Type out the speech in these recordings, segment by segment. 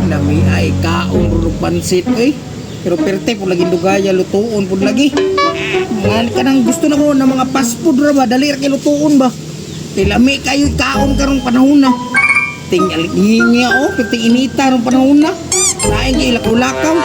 Lami ay kaon rurug pansit oy. Pero perte po lagi dugaya lutuon pud lagi. Ngan kanang gusto na ko ng mga fast food ra ba dali ra kay lutuon ba. Kay lami kayo kaon karong panahon na. Ting alingi o piti inita rong panahon na. Lain kay lakaw-lakaw.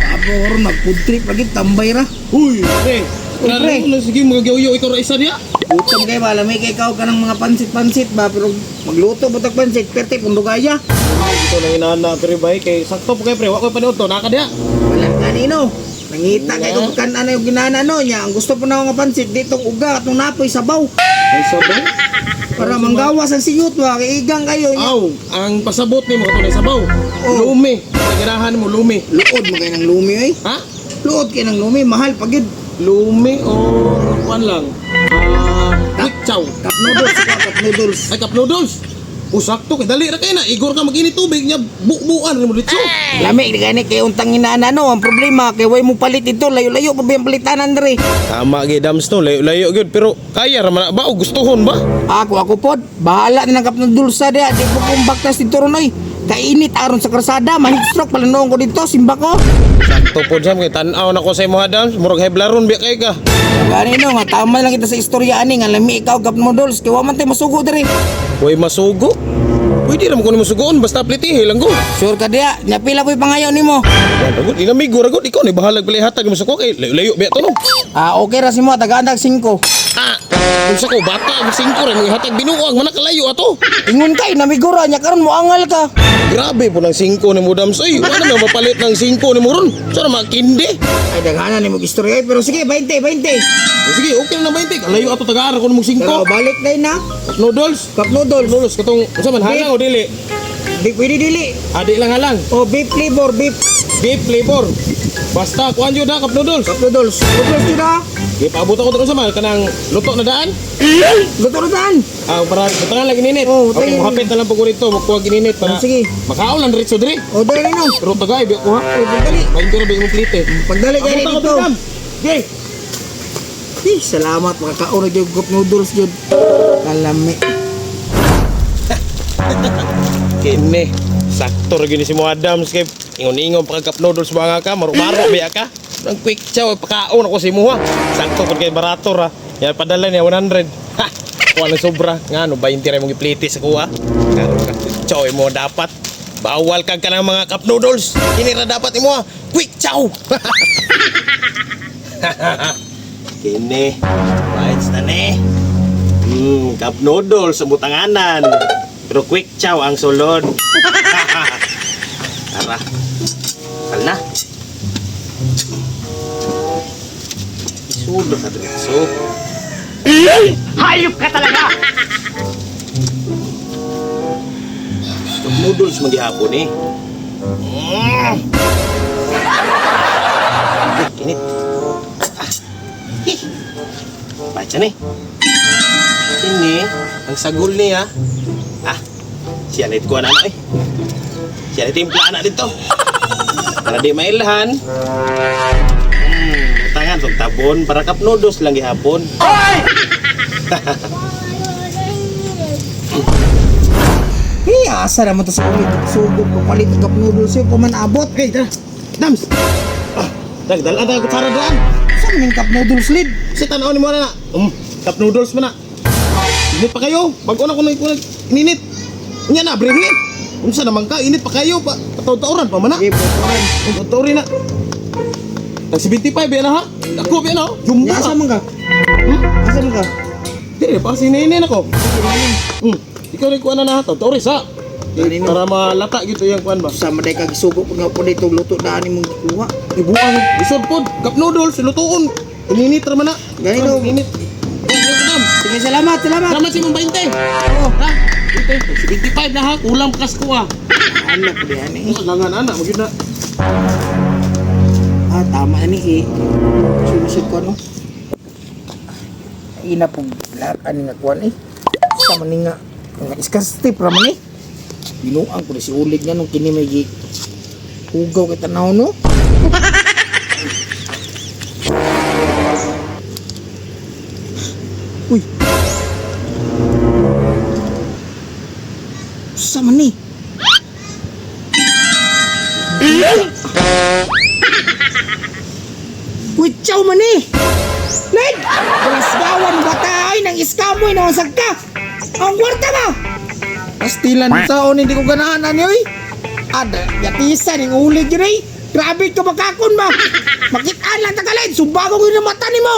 Abo mag-food trip lagi tambay ra. Uy, pre. Pre. Sige magagawyo ikaw ra isa diya. Gutom kay ba lami kay ikaw kanang mga pansit-pansit ba pero magluto butag pansit perte pun dugaya. Ito na inana pre bay kay sakto po kay pre. Wa ko panood to naka diya. Wala kanino. Nangita kay kung kan ano yung ginana no niya. Ang gusto po na nga pansit ditong uga at nung napoy sabaw. Ay sabay. Para manggawas ang siyot wa kay igang kayo niya. Aw, ang pasabot ni mo katunay sabaw. Oh. Lumi. Ganahan mo lumi. Luod mo kay ng lumi oy. Ha? Luod kay ng lumi mahal pagid. Lumi o kuan lang. Quick chow. Cup noodles cup noodles. Ay cup noodles. O sakto kay dali ra kay na igor ka mag-init tubig nya buuan mo dito. Lami di gani kay untang inana no ang problema kay way mo palit ito layo-layo pa ba yung palitanan dre. Tama gid dams no layo gyud pero kaya ra man ba o gustuhon ba? Ako pod bahala na ng cup noodles sa dia di ko kumbaktas dito ron oy. Kainit aron sa krasada, mahit stroke pala noong ko dito, simba ko. Sakto po dyan, kay tanaw na ko sa mga dams, murag heblaron, biya kay ka. Gani no, nga tama lang kita sa istorya ani nga lami ikaw cup noodles, kay wa man tay masugo diri. Huwag masugo. Pwede naman ko ni masugoon, basta plitihe lang ko. Sure ka dia, nya pila po'y pangayaw nimo. Yan, ragod, inamigo, ragod, ikaw ni bahalag palihatag mo sa ko, kay layo biya to no. Okay ra si mo, taga-andag 5. Kung sa ko, bata, ang singko rin, mga hatag binuang, manakalayo ato. Ingon kay, namigura niya, karon mo angal ka. Grabe po ng singko ni mo dams, ay, wala na mapalit ng singko ni mo ron. Sana makindi. Ay, daghanan ni mo istorya, pero sige, 20. Sige, okay na 20, kalayo ato taga-ara ko ng Pero singko. balik na na, Noodles. cup noodles. Noodles, katong, sa man, halang o dili? Di pwede dili. Adi lang halang. O beef flavor, beef. Beef flavor. Basta kuan jud na cup noodles. Cup noodles. Noodles yun na. Di paabot ako dito sa man kanang luto na daan. Luto na daan. Para butangan lagi ninit. Oh, Okay, tayo. mohapit na lang pag dito, magkuha gininit para. Sige. Makaon lang diretso dire. O, dali no. Pero tagay biya ko ha. O, pagdali. Bayin ko na biya mo plite. Pagdali kayo Abot ako, dito. Pagdam. Okay. Salamat, makakaon na yung cup noodles yun. Kalami. Kini. Sakto ra gini si mo Adams kay ingon-ingon pa cup noodles ba nga ka, maro-maro biya ka. Ang quick chow pakaon ako si mo ha. Sakto pud kay barato ra. Yan padala niya 100. Ha. Wala sobra. Ngano 20 ra mong iplite sa kuha. Karon ka quick chow mo dapat. Bawal kag kanang mga cup noodles. Kini ra dapat imo ha. Quick chow. Kini. Bites na ni. Cup noodles sa butanganan. Pero quick chow ang sulod. Tara. Kal na. Isulo sa diretso. Hayop ka talaga! Cup noodles magihapon eh. Kinit. Baca nih. Ini ang sagol niya. Siya na ko anak eh. Siya na timpla anak dito. Para di mailhan. Tangan tong tabon para cup noodles lang gihapon. Asa naman to sa ulit. Sugod mo palit ng cup noodles yun. Kuman abot. Hey, tara. Dams. Dagdala na ko para daan. Saan yung cup noodles lid? Si tanaw ni mo na. Cup noodles mo na. Init pa kayo. Bago na ko na ininit. Nya na, breve. Unsa naman ka? Init pa kayo pa. Kataw-tauran pa man na. Puturan. Kataw-taurin na. Tag 75 yan na ha. Ako yan ha. Jumbo Asa ka. man ka? Asa man ka? Di, pa sininin ako. Ikaw rin kuha na na ha. Taw-taurin sa. Para malata gitu yung kuhan ba. Sa maday kag sugo pag nga po dito luto na ani mong kuha. Ibuang. Isod po. Cup noodles. Lutoon. Ininit raman na. Ganito. Ininit. Sige, salamat. Salamat si mong 20. Oo. Ha? 75 na ha. Kulang kas ko ha. Anak ko yan eh. Langan anak. Magyud na. Tama ni eh. Sulusod ko no. Ina po lahat ani nga kuan eh. Sama ni nga iskas tip raman eh. Binuang ko si ulig nga nung kini may hugaw kita tanaw no. Uy. Sama ni. Kwitsaw man eh. Led, gawan ba tayo ng iskamoy na wasag ka? Ang kwarta mo! Pastilan sa hindi ko ganahan niyo eh. Ada, yatisa ning ulig yun eh. Grabe ka makakon ba? Makitaan lang tagalid, subago ko yung mata ni mo.